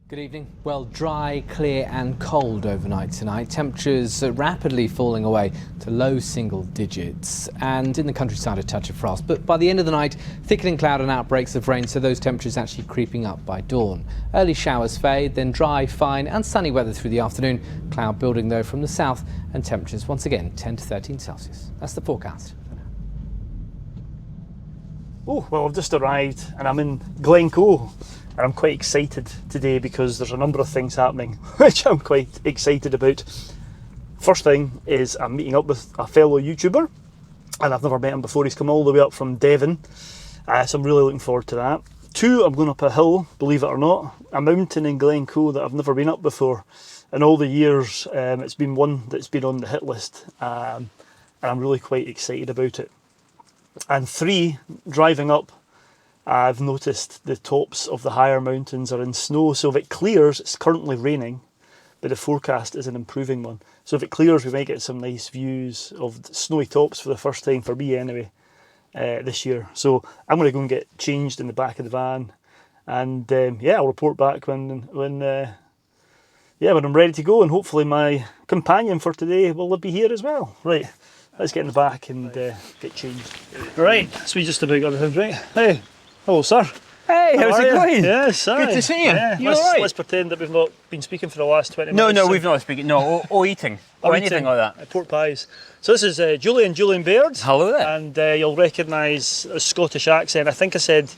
Good evening. Well, dry, clear and cold overnight tonight. Temperatures are rapidly falling away to low single digits and in the countryside a touch of frost. But by the end of the night, thickening cloud and outbreaks of rain, so those temperatures actually creeping up by dawn. Early showers fade, then dry, fine and sunny weather through the afternoon. Cloud building though from the south and temperatures once again 10 to 13 Celsius. That's the forecast. Oh, well, I've just arrived and I'm in Glen Coe. And I'm quite excited today because there's a number of things happening which I'm quite excited about. First thing is I'm meeting up with a fellow YouTuber and I've never met him before. He's come all the way up from Devon, so I'm really looking forward to that. Two, I'm going up a hill, believe it or not, a mountain in Glen Coe that I've never been up before. In all the years, it's been one that's been on the hit list, and I'm really quite excited about it. And three, driving up, I've noticed the tops of the higher mountains are in snow, so if it clears, it's currently raining, but the forecast is an improving one. So if it clears, we might get some nice views of snowy tops for the first time, for me anyway, this year. So I'm going to go and get changed in the back of the van, and yeah, I'll report back when I'm ready to go, and hopefully my companion for today will be here as well. Right, let's get in the back and get changed. Right, so we just about got everything right. Hey. Hello, sir. Hey, how's it going? Yes, good to see you. Yeah, You all right? Let's pretend that we've not been speaking for the last 20 minutes. No, we've not speaking. No, or eating, or anything like that. Pork pies. So this is Julian Baird. Hello there. And you'll recognise a Scottish accent. I think I said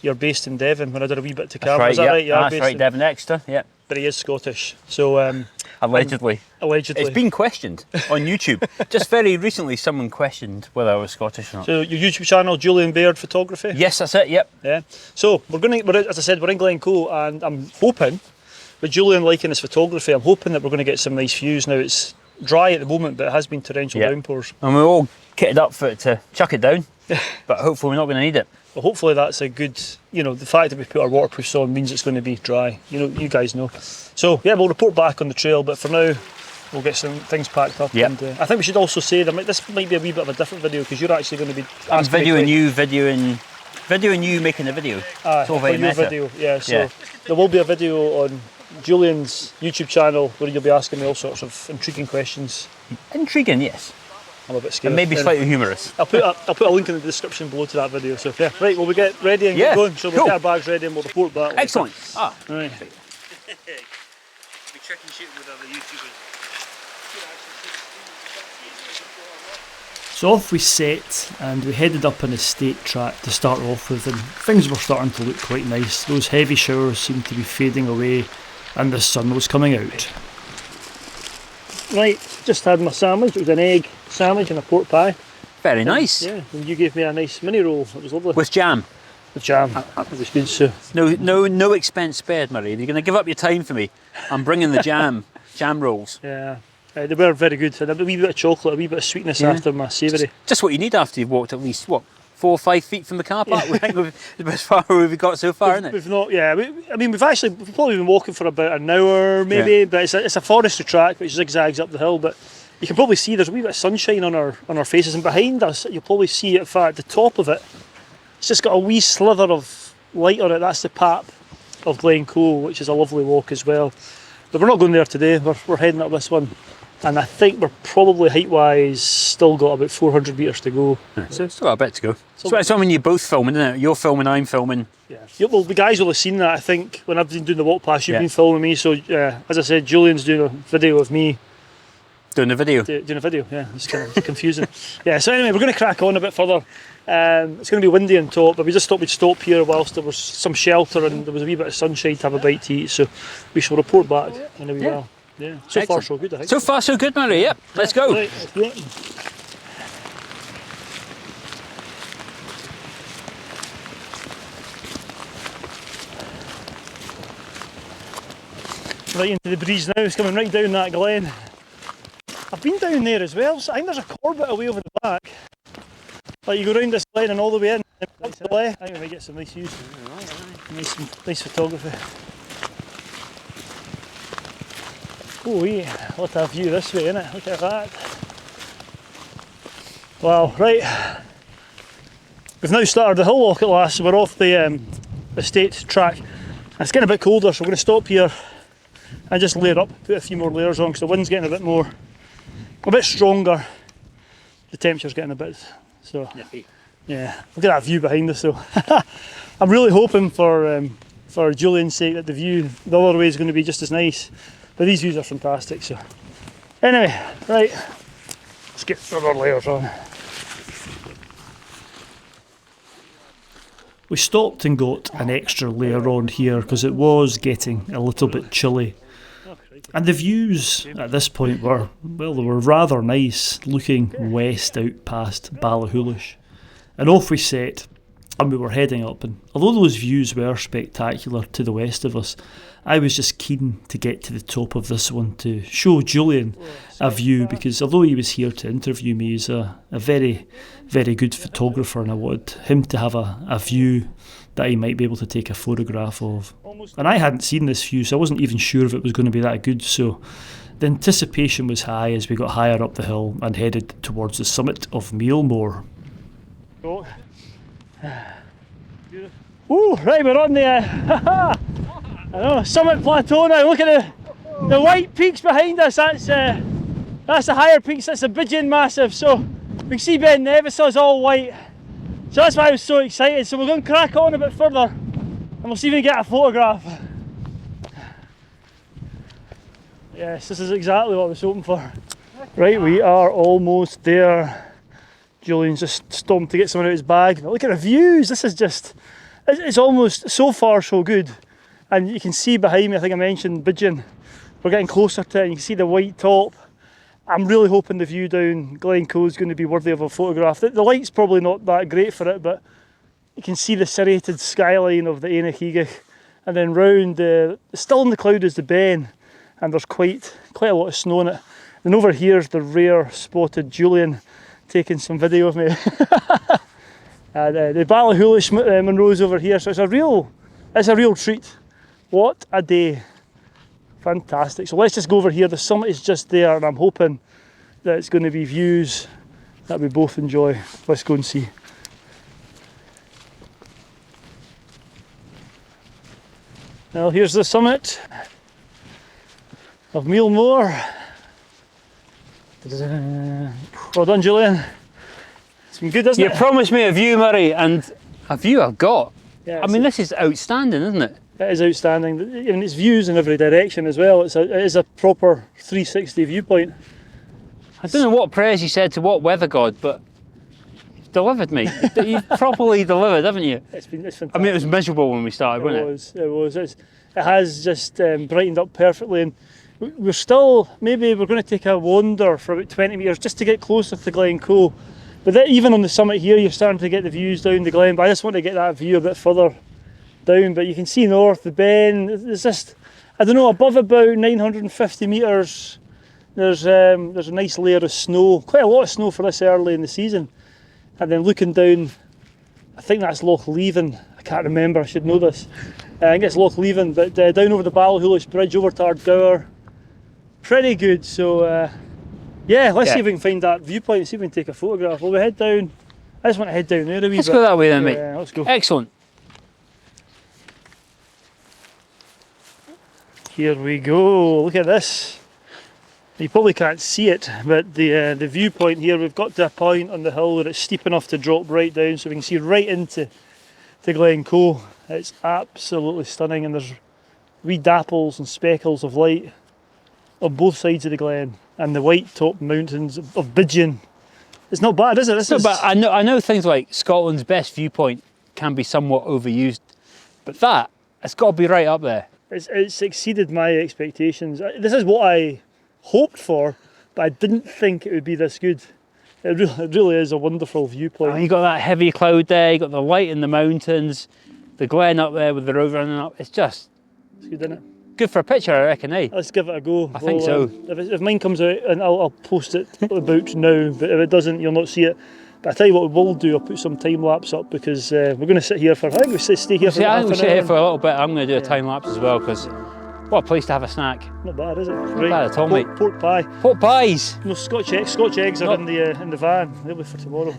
you're based in Devon when I did a wee bit to camera. That's right, Is that right? That's right, Devon Exeter, yeah. But he is Scottish, so... Allegedly. Allegedly. It's been questioned on YouTube. Just very recently someone questioned whether I was Scottish or not. So your YouTube channel, Julian Baird Photography? Yes, that's it, yep. Yeah. So as I said, we're in Glencoe, and I'm hoping, with Julian liking his photography, I'm hoping that we're going to get some nice views. Now it's dry at the moment, but it has been torrential downpours. And we're all kitted up for it to chuck it down, but hopefully we're not going to need it. Well, hopefully that's a good, the fact that we put our waterproofs on means it's going to be dry. You guys know. So yeah, we'll report back on the trail, but for now, we'll get some things packed up. Yep. And I think we should also say that this might be a wee bit of a different video because you're actually going to be I'm videoing you making a video. It's all very meta. Video, yeah. So there will be a video on Julian's YouTube channel where you'll be asking me all sorts of intriguing questions. Intriguing, yes. I'm a bit scared. And maybe slightly humorous. I'll put a link in the description below to that video. So yeah, right. Well, we get ready and get going. So we'll get our bags ready and we'll report back. Excellent. Right. Be checking shit with other YouTubers. So off we set and we headed up an estate track to start off with, and things were starting to look quite nice. Those heavy showers seemed to be fading away and the sun was coming out. Right, just had my sandwich. It was an egg sandwich and a pork pie. Very nice. Yeah, and you gave me a nice mini roll. It was lovely. With jam. With jam. It was good. So no expense spared, Murray. You're going to give up your time for me. I'm bringing the jam rolls. Yeah, they were very good. And a wee bit of chocolate, a wee bit of sweetness after my savoury. Just what you need after you've walked at least 4 or 5 feet from the car park. We think as far as we've got so far, isn't it? We've not, yeah. We've probably been walking for about an hour, maybe. But it's a forestry track which zigzags up the hill. But you can probably see there's a wee bit of sunshine on our faces, and behind us you'll probably see at the top of it. It's just got a wee slither of light on it. That's the Pap of Glen Coe, which is a lovely walk as well. But we're not going there today. We're heading up this one. And I think we're probably height-wise still got about 400 metres to go. So still got a bit to go. So it's when you're both filming, isn't it? You're filming, I'm filming. Yeah. Well, the guys will have seen that, I think, when I've been doing the walk past, you've been filming me. So, as I said, Julian's doing a video of me. Doing a video? Doing a video, yeah. It's kind of confusing. Yeah, so anyway, we're going to crack on a bit further. It's going to be windy on top, but we just thought we'd stop here whilst there was some shelter and there was a wee bit of sunshine to have a bite to eat. So we shall report back in a wee while. Yeah, so far so good, I think. So far so good, Murray, yep. Let's go. Right, right into the breeze now, it's coming right down that glen. I've been down there as well, so I think there's a corbett away over the back. Like you go round this glen and all the way in, and up to the left. I think we might get some nice views. Nice photography. Oh yeah, what a view this way, innit? Look at that. Wow, right. We've now started the hill walk at last, so we're off the estate track. It's getting a bit colder, so we're going to stop here and just layer up, put a few more layers on because the wind's getting a bit stronger. The temperature's getting a bit, so yeah. Look at that view behind us though. I'm really hoping for Julian's sake that the view the other way is going to be just as nice, but these views are fantastic. So anyway, right, let's get further layers on. We stopped and got an extra layer on here because it was getting a little bit chilly. And the views at this point were, well, they were rather nice, looking west out past Ballachulish. And off we set, and we were heading up. And although those views were spectacular to the west of us, I was just keen to get to the top of this one to show Julian a view, because although he was here to interview me, he's a very, very good photographer, and I wanted him to have a view that he might be able to take a photograph of. And I hadn't seen this view, so I wasn't even sure if it was going to be that good, so the anticipation was high as we got higher up the hill and headed towards the summit of Mealmore. Oh, right, we're on the I know, summit plateau now. Look at the white peaks behind us. That's the higher peaks. That's the Bidgeon Massif. So we can see Ben Nevis's all white. So that's why I was so excited. So we're going to crack on a bit further, and we'll see if we can get a photograph. Yes, this is exactly what I was hoping for. Right, we are almost there. Julian's just stomped to get someone out of his bag. But look at the views. This is just, it's almost so far so good. And you can see behind me, I think I mentioned Bidgeon. We're getting closer to it, and you can see the white top. I'm really hoping the view down Glencoe is going to be worthy of a photograph. The light's probably not that great for it, but you can see the serrated skyline of the Ainachigach, and then round still in the cloud is the Ben, and there's quite a lot of snow on it. And over here's the rare spotted Julian taking some video of me. And the Ballachulish Munro's over here, so it's a real treat. What a day. Fantastic. So let's just go over here. The summit is just there, and I'm hoping that it's going to be views that we both enjoy. Let's go and see. Well, here's the summit of Mealmore. Well done, Julian. It's been good, hasn't it? You promised me a view, Murray, and a view I've got. Yeah, I mean, this is outstanding, isn't it? It is outstanding. I mean, it's views in every direction as well. It is a proper 360 viewpoint. I don't know what prayers you said to what weather god, but you've delivered, mate. You've properly delivered, haven't you? It's fantastic. I mean, it was miserable when we started, wasn't it? It was. It has just brightened up perfectly, and we're still, maybe we're going to take a wander for about 20 metres just to get closer to Glen Coe. But even on the summit here, you're starting to get the views down the Glen, but I just want to get that view a bit further down. But you can see north, the Ben, it's just, I don't know, above about 950 metres, there's a nice layer of snow, quite a lot of snow for this early in the season. And then looking down, I think that's Loch Leven, I can't remember, I should know this. I think it's Loch Leven, but down over the Ballachulish Bridge, over to Ardgour, pretty good. So yeah, let's see if we can find that viewpoint and see if we can take a photograph. Well, we head down, I just want to head down there a wee bit. Let's go that way then, mate. Yeah, let's go. Excellent. Here we go, look at this. You probably can't see it, but the viewpoint here, we've got to a point on the hill where it's steep enough to drop right down so we can see right into Glencoe. It's absolutely stunning, and there's wee dapples and speckles of light on both sides of the glen, and the white top mountains of Bidgeon. It's not bad, is it? But I know things like Scotland's best viewpoint can be somewhat overused, but it's got to be right up there. It's exceeded my expectations. This is what I hoped for, but I didn't think it would be this good. It really is a wonderful viewpoint. You got that heavy cloud there, you got the light in the mountains, the glen up there with the road running up. It's good, isn't it? Good for a picture, I reckon, eh? Let's give it a go. I think so. If mine comes out, and I'll post it about now, but if it doesn't, you'll not see it. But I tell you what we will do, I'll put some time lapse up, because we're going to sit here for, I think we stay here for half an hour. I think we sit here for a little bit. I'm going to do a time lapse as well, because what a place to have a snack. Not bad, is it? Not bad at all, mate. Pork pie. Pork pies. No, Scotch eggs are in the van. They'll be for tomorrow.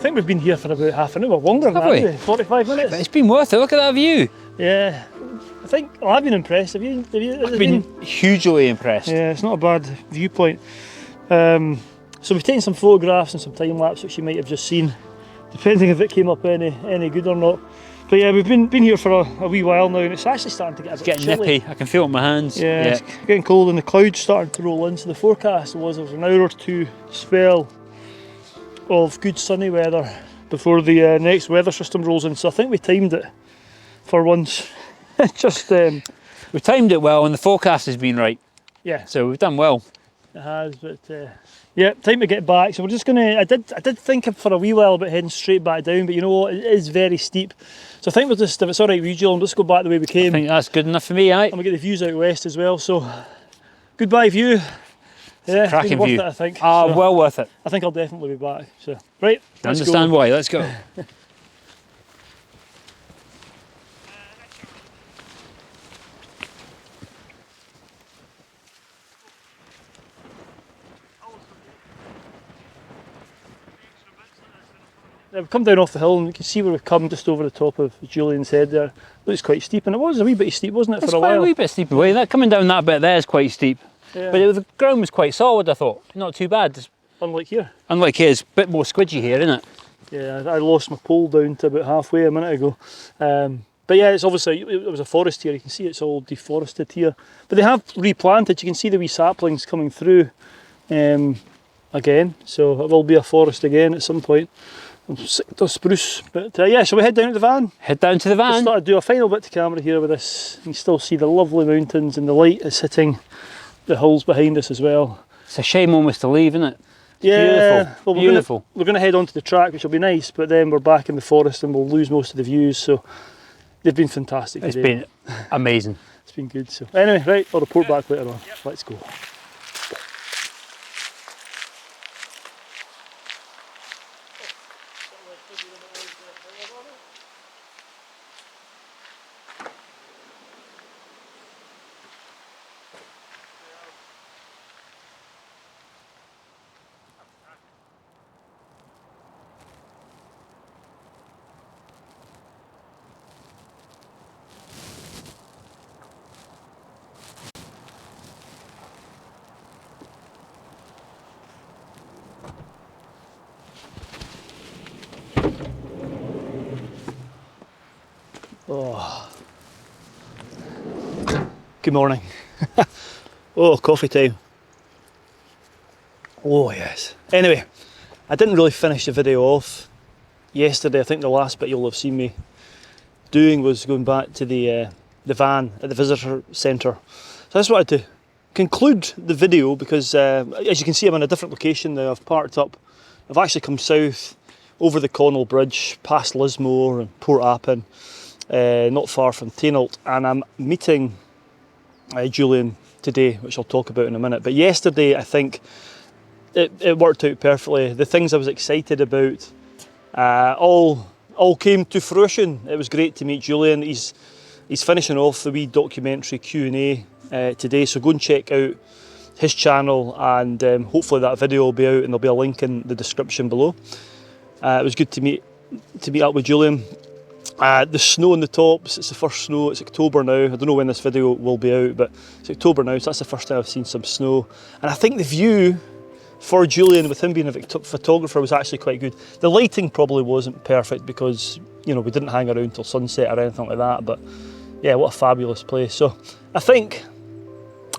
think we've been here for about half an hour, longer than Have we? that, 45 minutes. It's been worth it. Look at that view. Yeah, I think, well, I've been impressed. Have you? I've been hugely impressed. Yeah, it's not a bad viewpoint. So we've taken some photographs and some time lapse, which you might have just seen, depending if it came up any good or not. But yeah, we've been here for a wee while now, and it's actually starting to get a bit Getting chilly. nippy. I can feel it in my hands. Yeah, it's getting cold, and the clouds starting to roll in. So the forecast was there was an hour or two spell of good sunny weather before the next weather system rolls in. So I think we timed it for once. Just We timed it well, and the forecast has been right. yeah, So we've done well. it has. But yeah, time to get back. So we're just gonna. I did think for a wee while about heading straight back down, but you know what? It is very steep. So I think we'll just, if it's all right with you, Jill, let's go back the way we I came. think that's good enough for me, aye? And we'll get the views out west as well. So goodbye view. Yeah, it's Cracking been worth view. it, I think. Ah, So well worth it. I think I'll definitely be back. So right, I let's understand go. why. Let's go. We've come down off the hill and you can see where we've come just over the top of Julian's Head there. Looks quite steep, and it was a wee bit steep, wasn't it, It's for a quite while? a wee bit steep away. That coming down that bit there is quite steep. Yeah. But the ground was quite solid, I thought. Not too bad. Just Unlike here. unlike here, it's a bit more squidgy here, isn't it? Yeah, I lost my pole down to about halfway a minute ago. But yeah, it's obviously, it was a forest here. You can see it's all deforested here. But they have replanted. You can see the wee saplings coming through again. So it will be a forest again at some point. I'm sick of spruce. But yeah, shall we head down to the van? Head down to the Just van. thought I'd do a final bit to camera here with this. You can still see the lovely mountains, and the light is hitting the hills behind us as well. It's a shame almost to leave, isn't it? Yeah, Beautiful. well, Beautiful. We're going to head onto the track, which will be nice, but then we're back in the forest and we'll lose most of the views. So they've been fantastic It's today. been amazing. It's been good. So anyway, right, I'll report back later on. Let's go. Oh. Good morning. Oh, coffee time. Oh yes. Anyway, I didn't really finish the video off yesterday. I think the last bit you'll have seen me doing was going back to the van at the visitor centre. So I just wanted to conclude the video because as you can see I'm in a different location now. I've parked up. I've actually come south over the Connell Bridge, past Lismore and Port Appin. Not far from Tainault, and I'm meeting Julian today, which I'll talk about in a minute. But yesterday, I think it worked out perfectly. The things I was excited about all came to fruition. It was great to meet Julian. He's finishing off the wee documentary Q&A today, so go and check out his channel, and hopefully that video will be out, and there'll be a link in the description below. It was good to meet up with Julian. The snow on the tops, it's the first snow, it's October now. I don't know when this video will be out, but it's October now, so that's the first time I've seen some snow. And I think the view for Julian, with him being a photographer, was actually quite good. The lighting probably wasn't perfect because, you know, we didn't hang around till sunset or anything like that, but yeah, what a fabulous place. So I think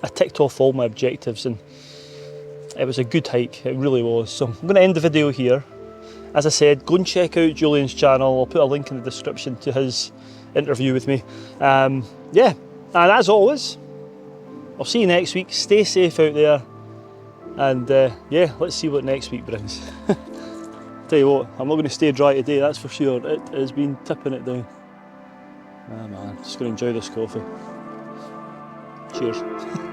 I ticked off all my objectives and it was a good hike, it really was. So I'm going to end the video here. As I said, go and check out Julian's channel. I'll put a link in the description to his interview with me. Yeah, and as always, I'll see you next week. Stay safe out there. And yeah, let's see what next week brings. Tell you what, I'm not going to stay dry today, that's for sure. It has been tipping it down. Ah man, just going to enjoy this coffee. Cheers.